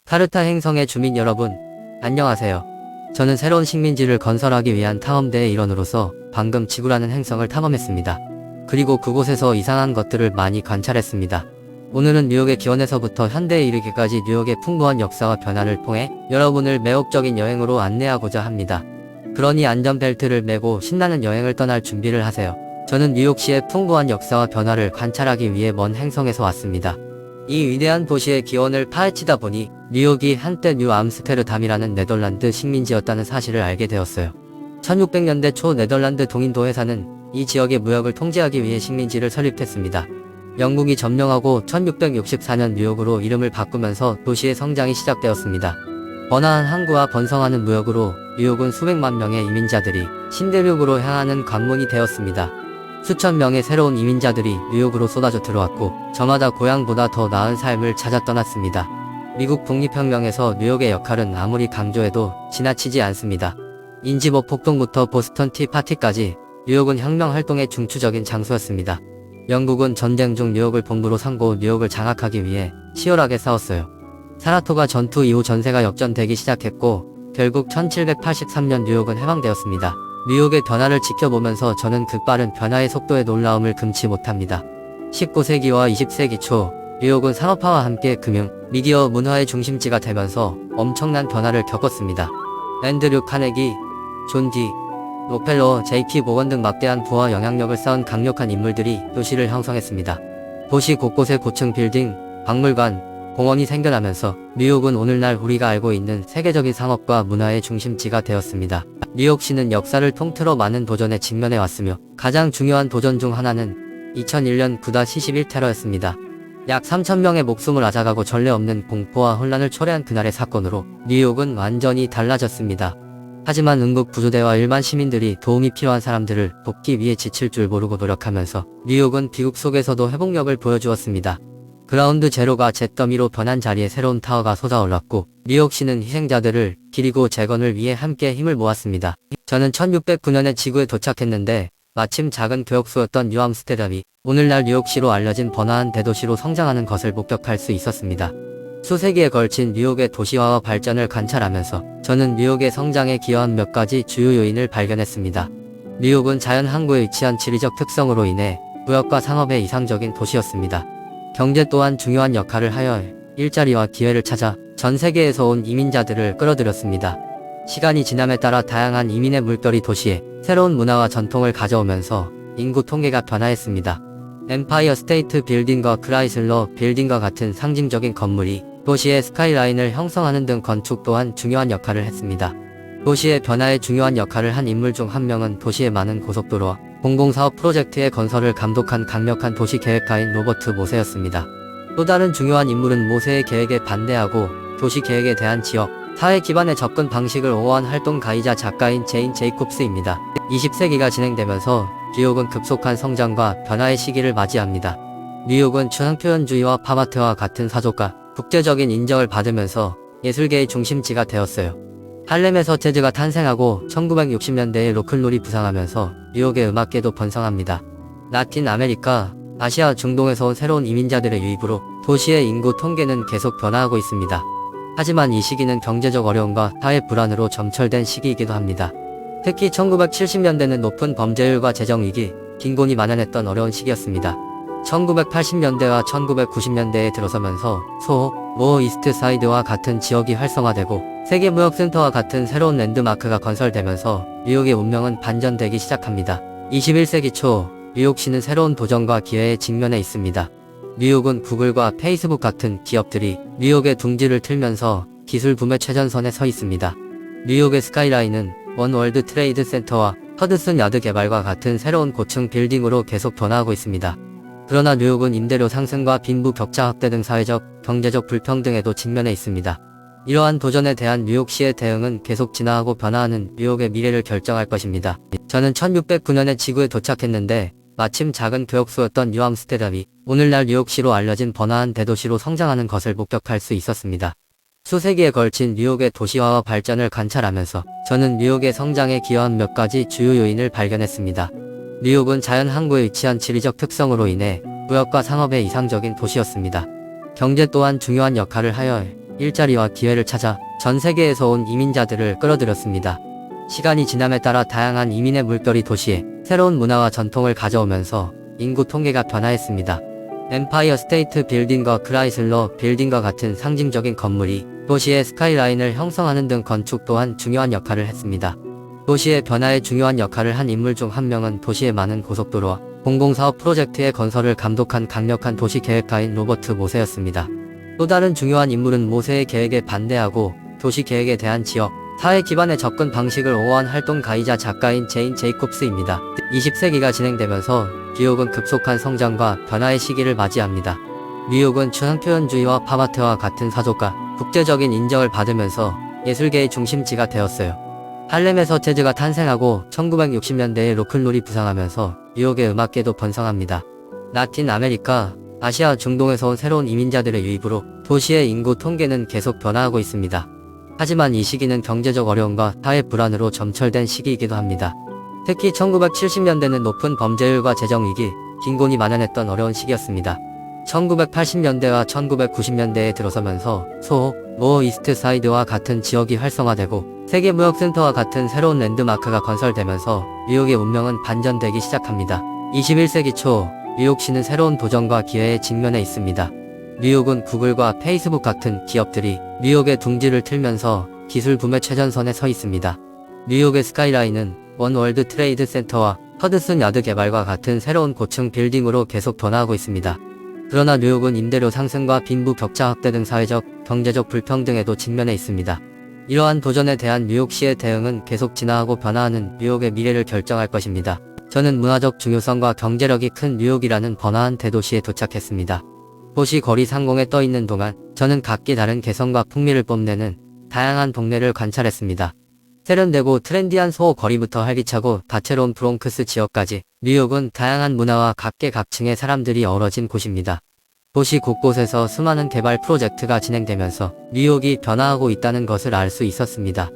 카르타 행성의 주민 여러분, 안녕하세요. 저는 새로운 식민지를 건설하기 위한 탐험대의 일원으로서 방금 지구라는 행성을 탐험했습니다. 그리고 그곳에서 이상한 것들을 많이 관찰했습니다. 오늘은 뉴욕의 기원에서부터 현대에 이르기까지 뉴욕의 풍부한 역사와 변화를 통해 여러분을 매혹적인 여행으로 안내하고자 합니다. 그러니 안전벨트를 매고 신나는 여행을 떠날 준비를 하세요. 저는 뉴욕시의 풍부한 역사와 변화를 관찰하기 위해 먼 행성에서 왔습니다. 이 위대한 도시의 기원을 파헤치다 보니 뉴욕이 한때 뉴 암스테르담이라는 네덜란드 식민지였다는 사실을 알게 되었어요. 1600년대 초 네덜란드 동인도 회사는 이 지역의 무역을 통제하기 위해 식민지를 설립했습니다. 영국이 점령하고 1664년 뉴욕으로 이름을 바꾸면서 도시의 성장이 시작되었습니다. 번화한 항구와 번성하는 무역으로 뉴욕은 수백만 명의 이민자들이 신대륙으로 향하는 관문이 되었습니다. 수천 명의 새로운 이민자들이 뉴욕으로 쏟아져 들어왔고 저마다 고향보다 더 나은 삶을 찾아 떠났습니다. 미국 독립혁명에서 뉴욕의 역할은 아무리 강조해도 지나치지 않습니다. 인지법 폭동부터 보스턴 티파티까지 뉴욕은 혁명활동의 중추적인 장소였습니다. 영국은 전쟁 중 뉴욕을 본부로 삼고 뉴욕을 장악하기 위해 치열하게 싸웠어요. 사라토가 전투 이후 전세가 역전되기 시작했고 결국 1783년 뉴욕은 해방되었습니다. 뉴욕의 변화를 지켜보면서 저는 그 빠른 변화의 속도에 놀라움을 금치 못합니다. 19세기와 20세기 초 뉴욕은 산업화와 함께 금융, 미디어, 문화의 중심지가 되면서 엄청난 변화를 겪었습니다. 앤드류 카네기, 존 디 록펠러, JP 모건 등 막대한 부와 영향력을 쌓은 강력한 인물들이 도시를 형성했습니다. 도시 곳곳에 고층 빌딩, 박물관, 공원이 생겨나면서 뉴욕은 오늘날 우리가 알고 있는 세계적인 상업과 문화의 중심지가 되었습니다. 뉴욕시는 역사를 통틀어 많은 도전에 직면해 왔으며 가장 중요한 도전 중 하나는 2001년 9-11 테러였습니다. 약 3,000명의 목숨을 앗아가고 전례 없는 공포와 혼란을 초래한 그날의 사건으로 뉴욕은 완전히 달라졌습니다. 하지만 응급 구조대와 일반 시민들이 도움이 필요한 사람들을 돕기 위해 지칠 줄 모르고 노력하면서 뉴욕은 비극 속에서도 회복력을 보여주었습니다. 그라운드 제로가 잿더미로 변한 자리에 새로운 타워가 솟아올랐고 뉴욕시는 희생자들을 기리고 재건을 위해 함께 힘을 모았습니다. 저는 1609년에 지구에 도착했는데 마침 작은 교역소였던 뉴 암스테르담이 오늘날 뉴욕시로 알려진 번화한 대도시로 성장하는 것을 목격할 수 있었습니다. 수세기에 걸친 뉴욕의 도시화와 발전을 관찰하면서 저는 뉴욕의 성장에 기여한 몇 가지 주요 요인을 발견했습니다. 뉴욕은 자연 항구에 위치한 지리적 특성으로 인해 무역과 상업의 이상적인 도시였습니다. 경제 또한 중요한 역할을 하여 일자리와 기회를 찾아 전 세계에서 온 이민자들을 끌어들였습니다. 시간이 지남에 따라 다양한 이민의 물결이 도시에 새로운 문화와 전통을 가져오면서 인구 통계가 변화했습니다. 엠파이어 스테이트 빌딩과 크라이슬러 빌딩과 같은 상징적인 건물이 도시의 스카이라인을 형성하는 등 건축 또한 중요한 역할을 했습니다. 도시의 변화에 중요한 역할을 한 인물 중 한 명은 도시의 많은 고속도로와 공공사업 프로젝트의 건설을 감독한 강력한 도시계획가인 로버트 모세였습니다. 또 다른 중요한 인물은 모세의 계획에 반대하고 도시계획에 대한 지역, 사회 기반의 접근 방식을 오호한 활동가이자 작가인 제인 제이콥스입니다. 20세기가 진행되면서 뉴욕은 급속한 성장과 변화의 시기를 맞이합니다. 뉴욕은 추상표현주의와 팝아트와 같은 사조가, 국제적인 인정을 받으면서 예술계의 중심지가 되었어요. 할렘에서 재즈가 탄생하고 1960년대에 로큰롤이 부상하면서 뉴욕의 음악계도 번성합니다. 라틴 아메리카, 아시아, 중동에서 온 새로운 이민자들의 유입으로 도시의 인구 통계는 계속 변화하고 있습니다. 하지만 이 시기는 경제적 어려움과 사회 불안으로 점철된 시기이기도 합니다. 특히 1970년대는 높은 범죄율과 재정위기, 빈곤이 만연했던 어려운 시기였습니다. 1980년대와 1990년대에 들어서면서 소호, 모 이스트사이드와 같은 지역이 활성화되고 세계무역센터와 같은 새로운 랜드마크가 건설되면서 뉴욕의 운명은 반전되기 시작합니다. 21세기 초 뉴욕시는 새로운 도전과 기회에 직면해 있습니다. 뉴욕은 구글과 페이스북 같은 기업들이 뉴욕의 둥지를 틀면서 기술 붐의 최전선에 서 있습니다. 뉴욕의 스카이라인은 원 월드 트레이드 센터와 허드슨 야드 개발과 같은 새로운 고층 빌딩으로 계속 변화하고 있습니다. 그러나 뉴욕은 임대료 상승과 빈부 격차 확대 등 사회적, 경제적 불평등에도 직면해 있습니다. 이러한 도전에 대한 뉴욕시의 대응은 계속 진화하고 변화하는 뉴욕의 미래를 결정할 것입니다. 저는 1609년에 지구에 도착했는데 마침 작은 교역소였던 뉴 암스테르담이 오늘날 뉴욕시로 알려진 번화한 대도시로 성장하는 것을 목격할 수 있었습니다. 수세기에 걸친 뉴욕의 도시화와 발전을 관찰하면서 저는 뉴욕의 성장에 기여한 몇 가지 주요 요인을 발견했습니다. 뉴욕은 자연 항구에 위치한 지리적 특성으로 인해 무역과 상업의 이상적인 도시였습니다. 경제 또한 중요한 역할을 하여 일자리와 기회를 찾아 전 세계에서 온 이민자들을 끌어들였습니다. 시간이 지남에 따라 다양한 이민의 물결이 도시에 새로운 문화와 전통을 가져오면서 인구 통계가 변화했습니다. 엠파이어 스테이트 빌딩과 크라이슬러 빌딩과 같은 상징적인 건물이 도시의 스카이라인을 형성하는 등 건축 또한 중요한 역할을 했습니다. 도시의 변화에 중요한 역할을 한 인물 중 한 명은 도시의 많은 고속도로와 공공사업 프로젝트의 건설을 감독한 강력한 도시계획가인 로버트 모세였습니다. 또 다른 중요한 인물은 모세의 계획에 반대하고 도시계획에 대한 지역, 사회 기반의 접근 방식을 옹호한 활동가이자 작가인 제인 제이콥스입니다. 20세기가 진행되면서 뉴욕은 급속한 성장과 변화의 시기를 맞이합니다. 뉴욕은 추상표현주의와 팝아트와 같은 사조가 국제적인 인정을 받으면서 예술계의 중심지가 되었어요. 할렘에서 재즈가 탄생하고 1960년대에 로큰롤이 부상하면서 뉴욕의 음악계도 번성합니다. 라틴 아메리카, 아시아, 중동에서 온 새로운 이민자들의 유입으로 도시의 인구 통계는 계속 변화하고 있습니다. 하지만 이 시기는 경제적 어려움과 사회 불안으로 점철된 시기이기도 합니다. 특히 1970년대는 높은 범죄율과 재정위기, 빈곤이 만연했던 어려운 시기였습니다. 1980년대와 1990년대에 들어서면서 소호, 로어 이스트 사이드와 같은 지역이 활성화되고 세계무역센터와 같은 새로운 랜드마크가 건설되면서 뉴욕의 운명은 반전되기 시작합니다. 21세기 초 뉴욕시는 새로운 도전과 기회에 직면해 있습니다. 뉴욕은 구글과 페이스북 같은 기업들이 뉴욕의 둥지를 틀면서 기술 붐의 최전선에 서 있습니다. 뉴욕의 스카이라인은 원 월드 트레이드 센터와 허드슨 야드 개발과 같은 새로운 고층 빌딩으로 계속 변화하고 있습니다. 그러나 뉴욕은 임대료 상승과 빈부 격차 확대 등 사회적, 경제적 불평등에도 직면해 있습니다. 이러한 도전에 대한 뉴욕시의 대응은 계속 진화하고 변화하는 뉴욕의 미래를 결정할 것입니다. 저는 문화적 중요성과 경제력이 큰 뉴욕이라는 번화한 대도시에 도착했습니다. 도시 거리 상공에 떠있는 동안 저는 각기 다른 개성과 풍미를 뽐내는 다양한 동네를 관찰했습니다. 세련되고 트렌디한 소호 거리부터 활기차고 다채로운 브롱크스 지역까지 뉴욕은 다양한 문화와 각계각층의 사람들이 어우러진 곳입니다. 도시 곳곳에서 수많은 개발 프로젝트가 진행되면서 뉴욕이 변화하고 있다는 것을 알 수 있었습니다.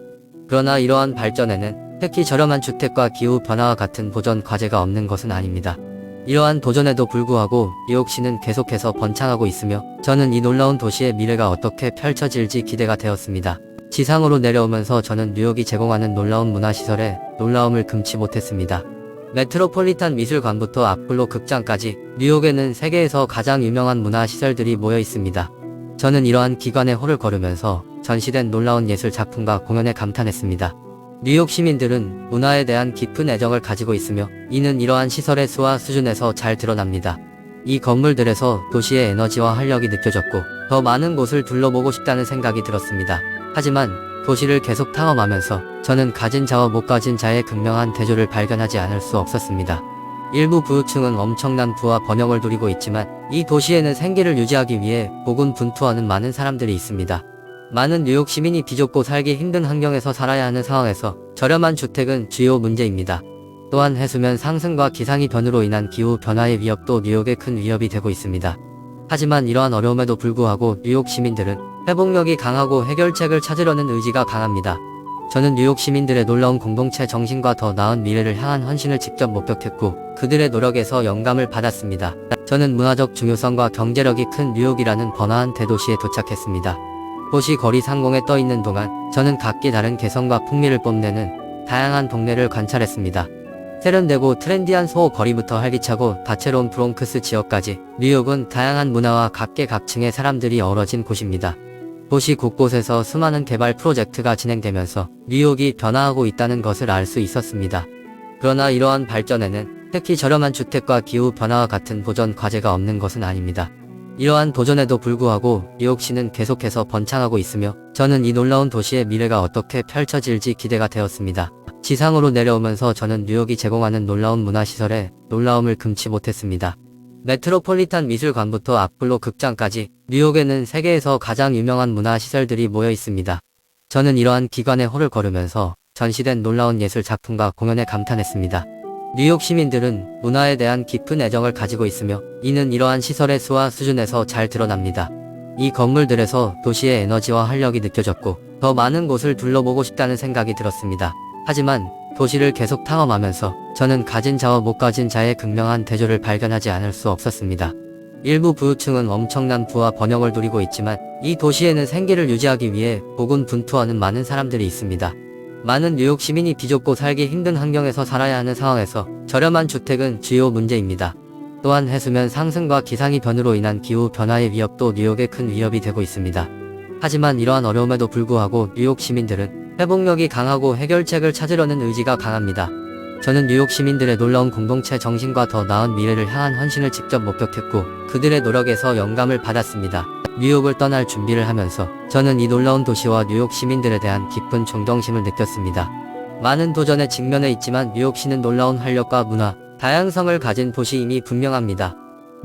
그러나 이러한 발전에는 특히 저렴한 주택과 기후 변화와 같은 도전 과제가 없는 것은 아닙니다. 이러한 도전에도 불구하고 뉴욕시는 계속해서 번창하고 있으며 저는 이 놀라운 도시의 미래가 어떻게 펼쳐질지 기대가 되었습니다. 지상으로 내려오면서 저는 뉴욕이 제공하는 놀라운 문화시설에 놀라움을 금치 못했습니다. 메트로폴리탄 미술관부터 아폴로 극장까지 뉴욕에는 세계에서 가장 유명한 문화시설들이 모여 있습니다. 저는 이러한 기관의 홀을 걸으면서 전시된 놀라운 예술 작품과 공연에 감탄했습니다. 뉴욕 시민들은 문화에 대한 깊은 애정을 가지고 있으며 이는 이러한 시설의 수와 수준에서 잘 드러납니다. 이 건물들에서 도시의 에너지와 활력이 느껴졌고 더 많은 곳을 둘러보고 싶다는 생각이 들었습니다. 하지만 도시를 계속 탐험하면서 저는 가진 자와 못 가진 자의 극명한 대조를 발견하지 않을 수 없었습니다. 일부 부유층은 엄청난 부와 번영을 누리고 있지만 이 도시에는 생계를 유지하기 위해 고군분투하는 많은 사람들이 있습니다. 많은 뉴욕 시민이 비좁고 살기 힘든 환경에서 살아야 하는 상황에서 저렴한 주택은 주요 문제입니다. 또한 해수면 상승과 기상이 변으로 인한 기후 변화의 위협도 뉴욕에 큰 위협이 되고 있습니다. 하지만 이러한 어려움에도 불구하고 뉴욕 시민들은 회복력이 강하고 해결책을 찾으려는 의지가 강합니다. 저는 뉴욕 시민들의 놀라운 공동체 정신과 더 나은 미래를 향한 헌신을 직접 목격했고 그들의 노력에서 영감을 받았습니다. 저는 문화적 중요성과 경제력이 큰 뉴욕이라는 번화한 대도시에 도착했습니다. 도시 거리 상공에 떠있는 동안 저는 각기 다른 개성과 풍미를 뽐내는 다양한 동네를 관찰했습니다. 세련되고 트렌디한 소호 거리부터 활기차고 다채로운 브롱크스 지역까지 뉴욕은 다양한 문화와 각계각층의 사람들이 어우러진 곳입니다. 도시 곳곳에서 수많은 개발 프로젝트가 진행되면서 뉴욕이 변화하고 있다는 것을 알 수 있었습니다. 그러나 이러한 발전에는 특히 저렴한 주택과 기후 변화와 같은 도전 과제가 없는 것은 아닙니다. 이러한 도전에도 불구하고 뉴욕시는 계속해서 번창하고 있으며 저는 이 놀라운 도시의 미래가 어떻게 펼쳐질지 기대가 되었습니다. 지상으로 내려오면서 저는 뉴욕이 제공하는 놀라운 문화시설에 놀라움을 금치 못했습니다. 메트로폴리탄 미술관부터 아폴로 극장까지 뉴욕에는 세계에서 가장 유명한 문화시설들이 모여 있습니다. 저는 이러한 기관의 홀을 걸으면서 전시된 놀라운 예술 작품과 공연에 감탄했습니다. 뉴욕 시민들은 문화에 대한 깊은 애정을 가지고 있으며 이는 이러한 시설의 수와 수준에서 잘 드러납니다. 이 건물들에서 도시의 에너지와 활력이 느껴졌고 더 많은 곳을 둘러보고 싶다는 생각이 들었습니다. 하지만 도시를 계속 탐험하면서 저는 가진 자와 못 가진 자의 극명한 대조를 발견하지 않을 수 없었습니다. 일부 부유층은 엄청난 부와 번영을 누리고 있지만 이 도시에는 생계를 유지하기 위해 고군분투하는 많은 사람들이 있습니다. 많은 뉴욕 시민이 비좁고 살기 힘든 환경에서 살아야 하는 상황에서 저렴한 주택은 주요 문제입니다. 또한 해수면 상승과 기상이 변으로 인한 기후 변화의 위협도 뉴욕에 큰 위협이 되고 있습니다. 하지만 이러한 어려움에도 불구하고 뉴욕 시민들은 회복력이 강하고 해결책을 찾으려는 의지가 강합니다. 저는 뉴욕 시민들의 놀라운 공동체 정신과 더 나은 미래를 향한 헌신을 직접 목격했고 그들의 노력에서 영감을 받았습니다. 뉴욕을 떠날 준비를 하면서 저는 이 놀라운 도시와 뉴욕 시민들에 대한 깊은 존경심을 느꼈습니다. 많은 도전에 직면해 있지만 뉴욕시는 놀라운 활력과 문화, 다양성을 가진 도시임이 분명합니다.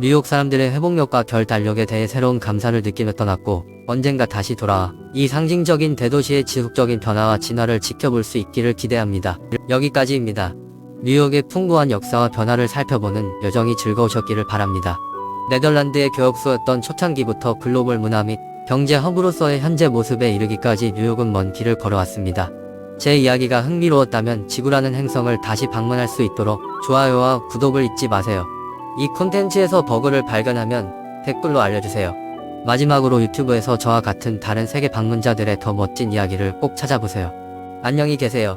뉴욕 사람들의 회복력과 결단력에 대해 새로운 감사를 느끼며 떠났고 언젠가 다시 돌아와 이 상징적인 대도시의 지속적인 변화와 진화를 지켜볼 수 있기를 기대합니다. 여기까지입니다. 뉴욕의 풍부한 역사와 변화를 살펴보는 여정이 즐거우셨기를 바랍니다. 네덜란드의 교역소였던 초창기부터 글로벌 문화 및 경제 허브로서의 현재 모습에 이르기까지 뉴욕은 먼 길을 걸어왔습니다. 제 이야기가 흥미로웠다면 지구라는 행성을 다시 방문할 수 있도록 좋아요와 구독을 잊지 마세요. 이 콘텐츠에서 버그를 발견하면 댓글로 알려주세요. 마지막으로 유튜브에서 저와 같은 다른 세계 방문자들의 더 멋진 이야기를 꼭 찾아보세요. 안녕히 계세요.